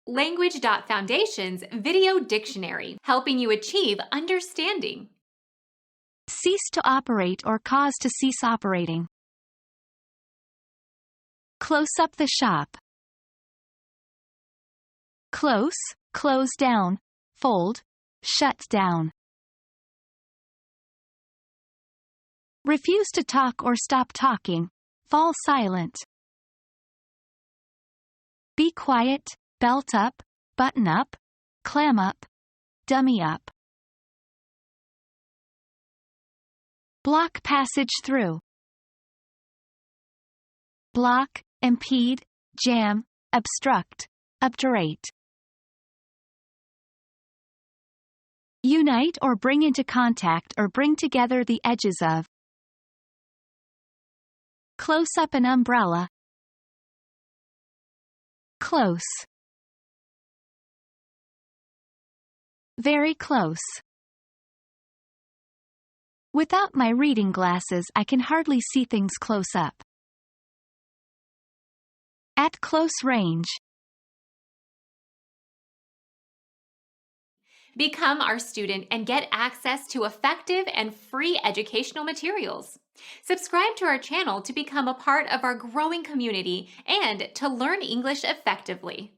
Language.Foundation's Video Dictionary, helping you achieve understanding. Cease to operate or cause to cease operating. Close up the shop. Close, close down, fold, shut down. Refuse to talk or stop talking, fall silent. Be quiet, belt up, button up, clam up, dummy up. Block passage through. Block, impede, jam, obstruct, obturate. Unite or bring into contact or bring together the edges of. Close up an umbrella. Close. Very close. Without my reading glasses, I can hardly see things close up. At close range. Become our student and get access to effective and free educational materials. Subscribe to our channel to become a part of our growing community and to learn English effectively.